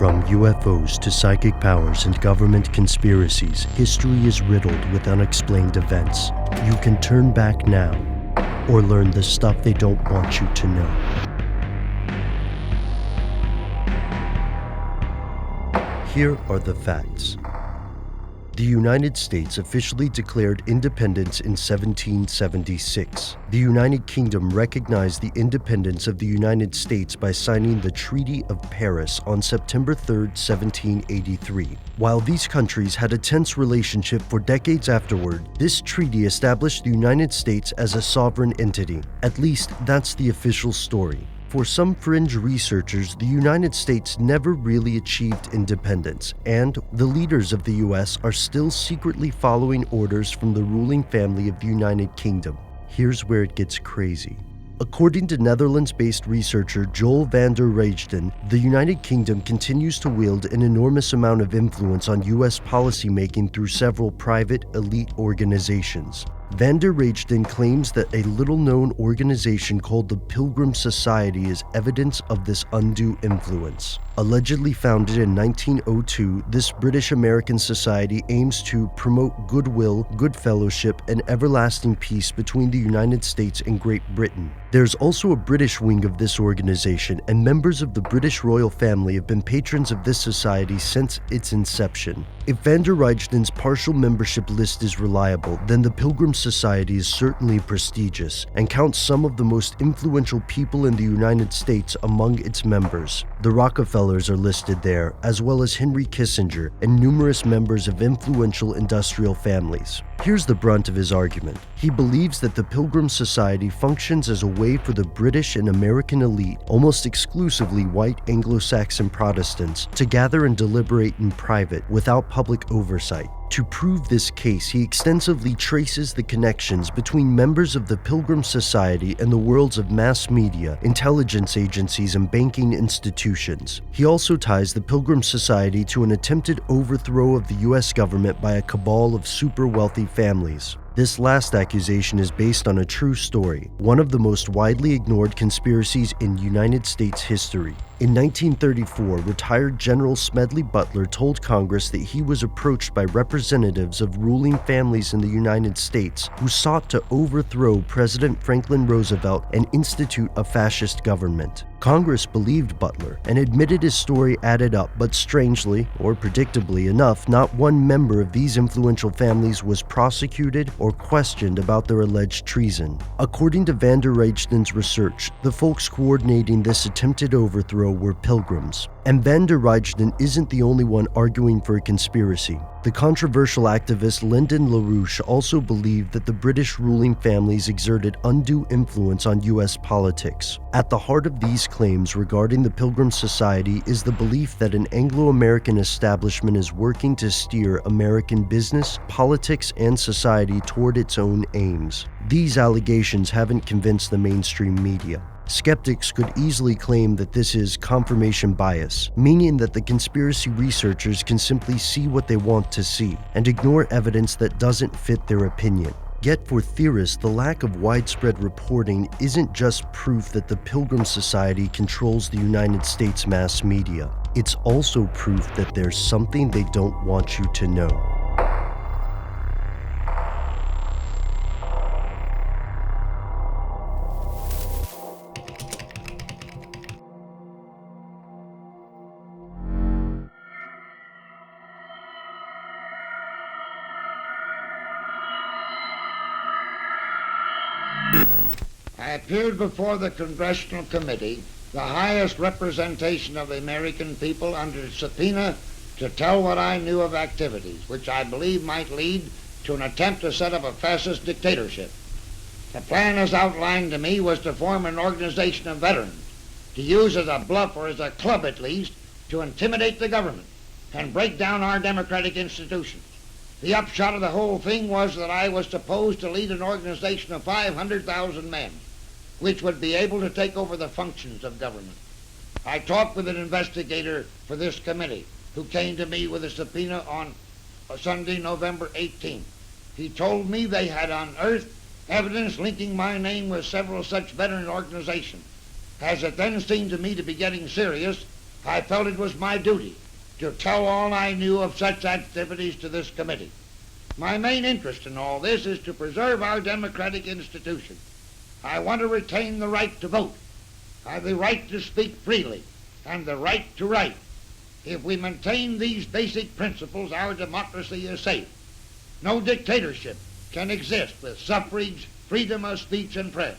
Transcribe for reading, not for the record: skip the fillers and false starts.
From UFOs to psychic powers and government conspiracies, history is riddled with unexplained events. You can turn back now, or learn the stuff they don't want you to know. Here are the facts. The United States officially declared independence in 1776. The United Kingdom recognized the independence of the United States by signing the Treaty of Paris on September 3, 1783. While these countries had a tense relationship for decades afterward, this treaty established the United States as a sovereign entity. At least, that's the official story. For some fringe researchers, the United States never really achieved independence, and the leaders of the US are still secretly following orders from the ruling family of the United Kingdom. Here's where it gets crazy. According to Netherlands-based researcher Joel van der Reijden, the United Kingdom continues to wield an enormous amount of influence on US policymaking through several private elite organizations. Van der Reijden claims that a little-known organization called the Pilgrims Society is evidence of this undue influence. Allegedly founded in 1902, this British-American society aims to promote goodwill, good fellowship, and everlasting peace between the United States and Great Britain. There's also a British wing of this organization, and members of the British royal family have been patrons of this society since its inception. If Van der Reijden's partial membership list is reliable, then the Pilgrims Society is certainly prestigious and counts some of the most influential people in the United States among its members. The Rockefellers are listed there, as well as Henry Kissinger and numerous members of influential industrial families. Here's the brunt of his argument. He believes that the Pilgrims Society functions as a way for the British and American elite, almost exclusively white Anglo-Saxon Protestants, to gather and deliberate in private without public oversight. To prove this case, he extensively traces the connections between members of the Pilgrims Society and the worlds of mass media, intelligence agencies, and banking institutions. He also ties the Pilgrims Society to an attempted overthrow of the US government by a cabal of super-wealthy families. This last accusation is based on a true story, one of the most widely ignored conspiracies in United States history. In 1934, retired General Smedley Butler told Congress that he was approached by representatives of ruling families in the United States who sought to overthrow President Franklin Roosevelt and institute a fascist government. Congress believed Butler and admitted his story added up, but strangely, or predictably enough, not one member of these influential families was prosecuted or questioned about their alleged treason. According to Van der Reijden's research, the folks coordinating this attempted overthrow were pilgrims. And Van der Reijden isn't the only one arguing for a conspiracy. The controversial activist Lyndon LaRouche also believed that the British ruling families exerted undue influence on US politics. At the heart of these claims regarding the Pilgrims Society is the belief that an Anglo-American establishment is working to steer American business, politics, and society toward its own aims. These allegations haven't convinced the mainstream media. Skeptics could easily claim that this is confirmation bias, meaning that the conspiracy researchers can simply see what they want to see and ignore evidence that doesn't fit their opinion. Yet for theorists, the lack of widespread reporting isn't just proof that the Pilgrims Society controls the United States mass media. It's also proof that there's something they don't want you to know. I appeared before the Congressional Committee, the highest representation of the American people, under subpoena to tell what I knew of activities which I believe might lead to an attempt to set up a fascist dictatorship. The plan as outlined to me was to form an organization of veterans, to use as a bluff, or as a club at least, to intimidate the government and break down our democratic institutions. The upshot of the whole thing was that I was supposed to lead an organization of 500,000 men, which would be able to take over the functions of government. I talked with an investigator for this committee who came to me with a subpoena on Sunday, November 18th. He told me they had unearthed evidence linking my name with several such veteran organizations. As it then seemed to me to be getting serious, I felt it was my duty to tell all I knew of such activities to this committee. My main interest in all this is to preserve our democratic institution. I want to retain the right to vote, the right to speak freely, and the right to write. If we maintain these basic principles, our democracy is safe. No dictatorship can exist with suffrage, freedom of speech and press.